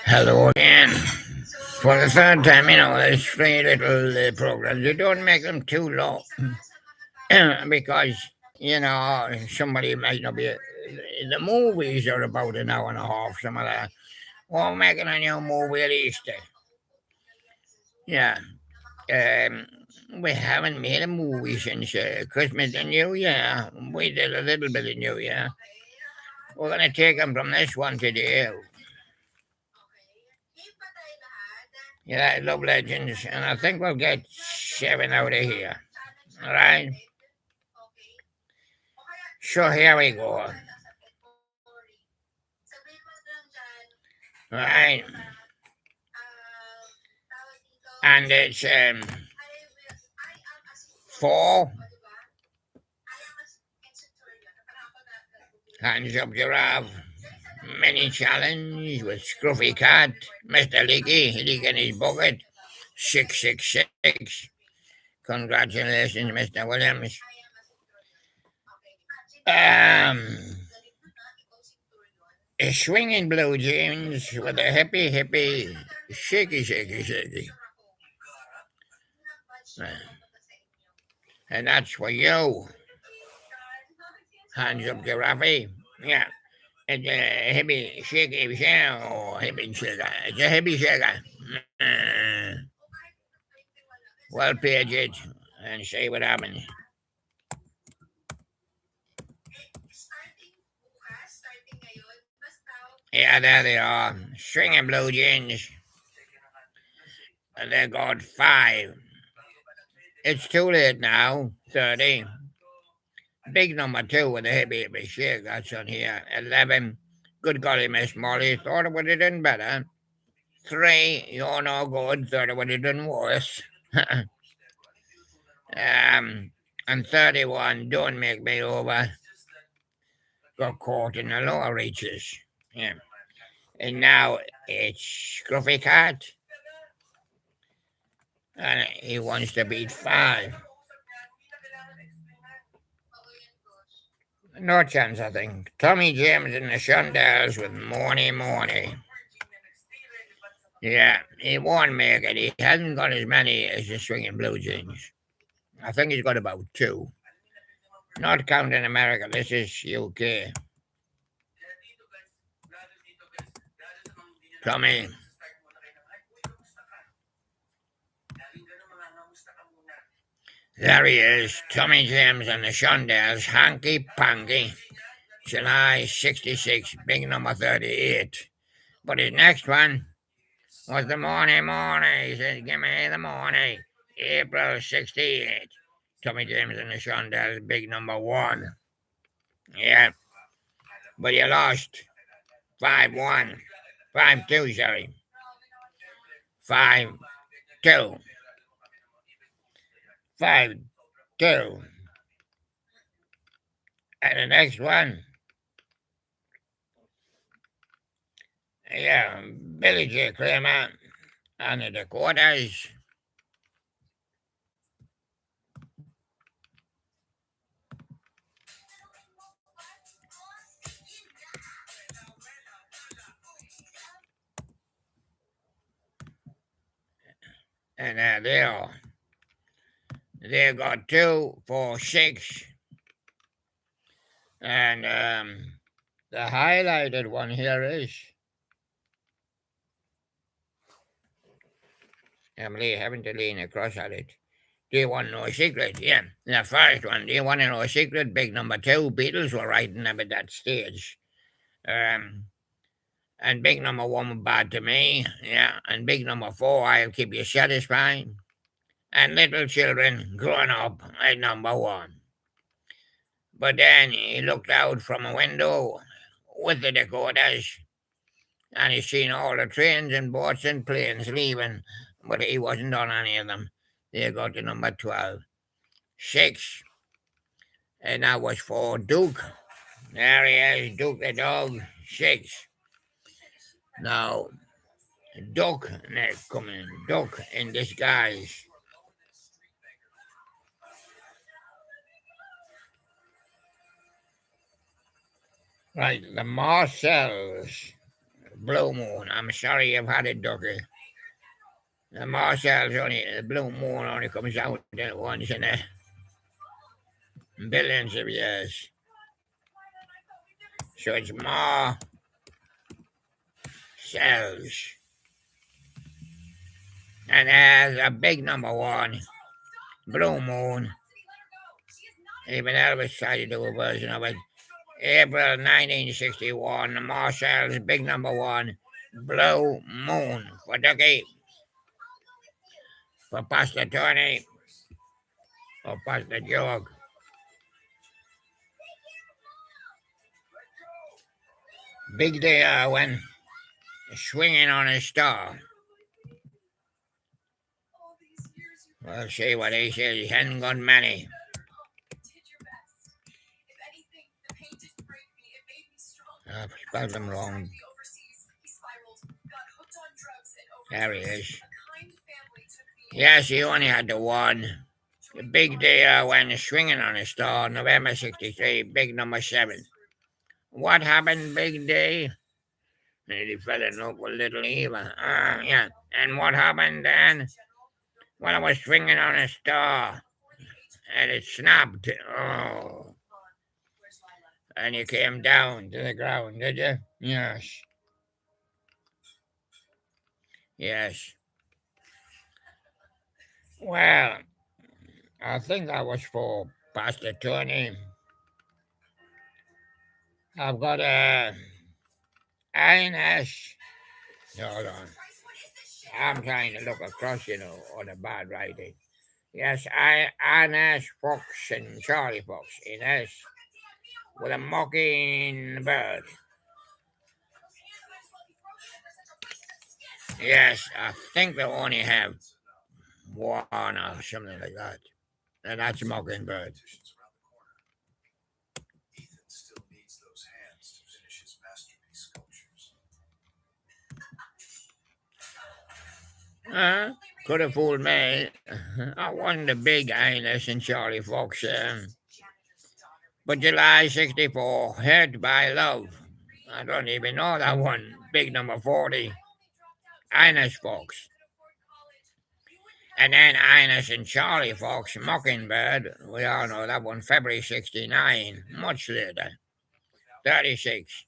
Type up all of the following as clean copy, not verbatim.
Hello again. For the third time, there's three little programs. You don't make them too long because, somebody might not be. The movies are about an hour and a half, some of that. Well, making a new movie at Easter. Yeah. Um, we haven't made a movie since Christmas and New Year. We did a little bit of New Year. We're going to take them from this one today. Yeah, Love Legends, and I think we'll get 7 out of here. All right. So here we go. All right. And it's four hands up giraffe. Mini challenge with Scruffy cat. Mr. Leaky, leaking his bucket. 666. Congratulations, Mr. Williams. Swinging blue jeans with a hippie, shaky. And that's for you. Hands up, Giraffe. Yeah. It's a hippie, shaky, or hippie shaker. It's a hippie shaker. Well, page it and see what happens. Yeah, there they are. Stringing blue jeans. And they got 5. It's too late now. 30. Big number 2 with a hippie shake. That's on here. 11. Good golly, Miss Molly. Thought it would have done better. 3. You're no good. Thought it would have done worse. And 31. Don't make me over. Got caught in the lower reaches. Yeah. And now it's Scruffy Cat. And he wants to beat 5. No chance, I think. Tommy James and the Shondells with Morny. Yeah, he won't make it. He hasn't got as many as the Swinging Blue Jeans. I think he's got about 2. Not counting America, this is UK. Tommy. There he is, Tommy James and the Shondells, Hanky Panky. July 66, big number 38. But his next one was the morning. He said, give me the morning. April 68. Tommy James and the Shondells, big number 1. Yeah. But you lost 5-1. 5-2, sorry. 5-2. 5-2. And the next one, yeah, Billy J. Kramer and the Dakotas. And they are. They got 2, 4, 6. And the highlighted one here is Emily having to lean across at it. Do you want to know a secret? Yeah. The first one, do you want to know a secret? Big number 2, Beatles were writing them at that stage. And big number 1 was Bad to Me. Yeah. And big number 4, I'll Keep You Satisfied. And Little Children Growing Up at number 1. But then he looked out from a window with the Dakotas and he seen all the trains and boats and planes leaving, but he wasn't on any of them. They got to number 12. 6. And that was for Duke. There he is, Duke the dog. 6. Now, Duck next coming. Duck in disguise. Right, the Marcells. Blue Moon. I'm sorry you've had it, Ducky. The Marshall's only, the Blue Moon only comes out once in a billions of years. So it's more cells. And there's a big number one, Blue Moon. Even Elvis tried to do a version of it. April 1961, the Marshall's big number one, Blue Moon. For Ducky, for Pastor Tony, for Pastor Jog. Big day when swinging on a star. We'll see what he says. He hasn't got many. I spelled them wrong. There he is. Yes, he only had the one. The big day when swinging on a star, November 63, big number 7. What happened, big day? He fell in love with Little Eva. Yeah. And what happened then? Well, I was swinging on a star, and it snapped. Oh. And you came down to the ground, did you? Yes. Yes. Well, I think that was for Pastor Tony. I've got a INS. Hold on. I'm trying to look across, on the bad writing. Yes, INS Fox and Charlie Fox. Ines with a mockingbird. Yes, I think they only have one or something like that. And that's mockingbird. Could have fooled me. I won the big Ines and Charlie Fox. But July 64, Hurt by Love. I don't even know that one. Big number 40. Ines Fox. And then Ines and Charlie Fox, Mockingbird. We all know that one. February 69. Much later. 36.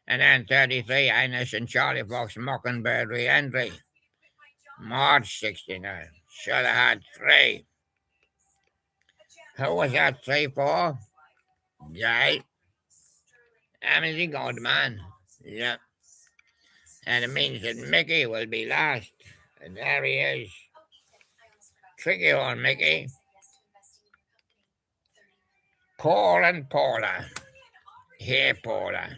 And then 33, Ines and Charlie Fox, Mockingbird re-entry. March 69. So they had 3. Who was that 3 for? Guy. Amity Goldman. Yeah. And it means that Mickey will be last. And there he is. Tricky on Mickey. Paul and Paula. Here, Paula.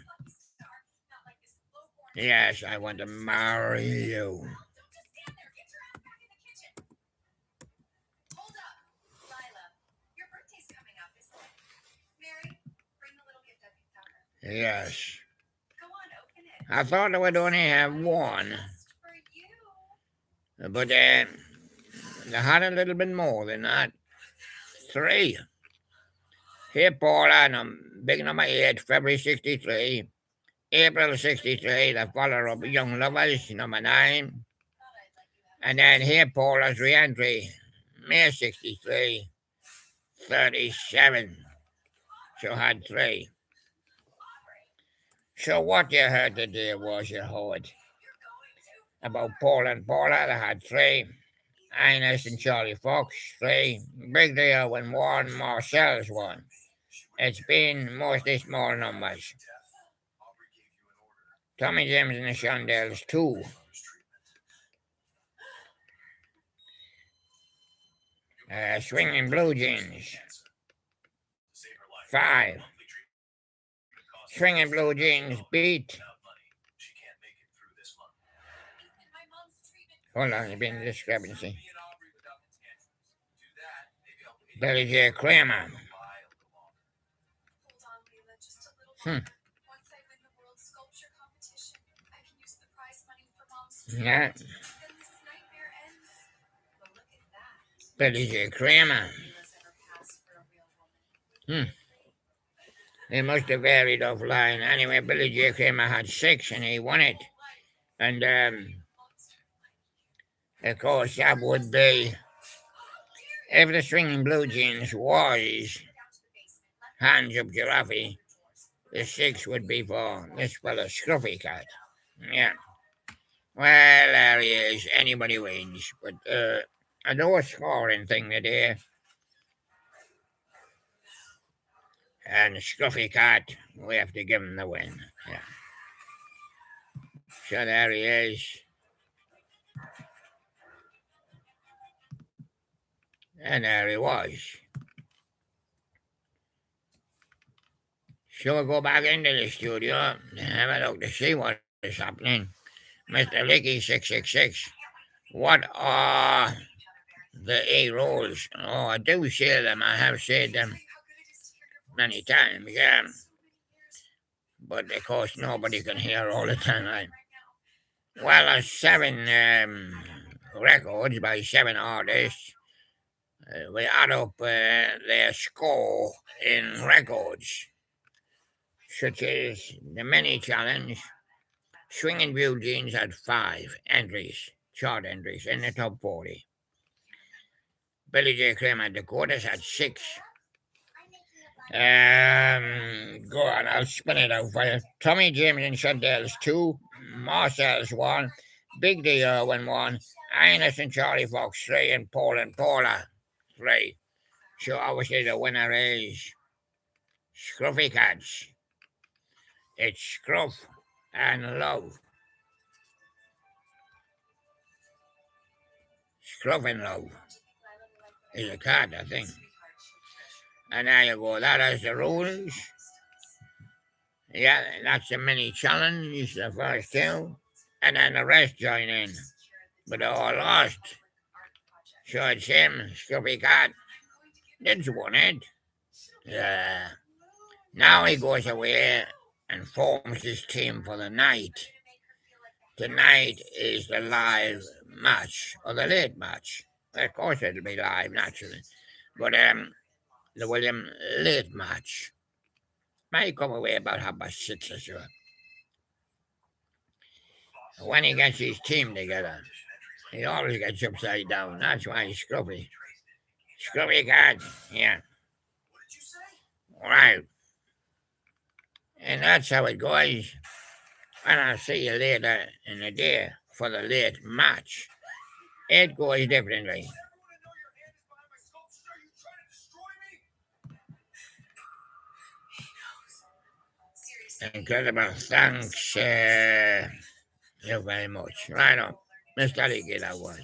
Yes, I want to marry you. Yes. I thought I would only have one. But they had a little bit more than that. 3. Here, Paula, big number 8, February 63. April 63, the follower-up Young Lovers, number 9. And then here, Paula's re-entry, May 63, 37. So had 3. So what you heard today was you heard about Paul and Paula. They had 3. Ines and Charlie Fox, 3. Big deal when one Marcel's won. It's been mostly small numbers. Tommy James and the Shondells, 2. Swinging Blue Jeans, 5. Swinging Blue Jeans beat. Hold on, there's been a discrepancy. Billy J. Kramer. Yeah. Billy J. Kramer. They must have varied offline. Anyway, Billy J. Kramer had 6 and he won it. And of course, that would be if the swinging blue jeans was hands up Giraffe, the six would be for this fella Scruffy Cat. Yeah. Well, there he is. Anybody wins. But a no scoring thing today. And Scruffy Cat, we have to give him the win. Yeah. So there he is. And there he was. So we'll go back into the studio and have a look to see what is happening. Mr. Licky 666. What are the A rolls? Oh, I do say them. I have said them many times, yeah. But of course, nobody can hear all the time. Right? Well, there's 7 records by 7 artists. We add up their score in records, such as the Mini Challenge. Swinging Blue Jeans had 5 entries, chart entries, in the top 40. Billy J. Kramer Dakotas had 6. Go on, I'll spin it out for you. Tommy James and Chantel's 2, Marcel's 1, Big D Irwin 1, Ines and Charlie Fox 3, and Paul and Paula 3. So obviously the winner is Scruffy Cats. It's Scruff and Love. Scruff and Love is a cat, I think. And there you go, that is the rules. Yeah, that's the mini challenge, the first 2. And then the rest join in. But they all lost. So it's him, Scruffy Cat. That's won it. Yeah. Now he goes away and forms his team for the night. Tonight is the live match, or the late match. Of course it'll be live, naturally. But the William late match. Might come away about 6:30 or so. When he gets his team together, he always gets upside down. That's why he's Scruffy. Scruffy Cat, yeah. Right. And that's how it goes. And I'll see you later in the day for the late match. It goes differently. Incredible. Thanks you very much. Right on. Mr. Licky, that was.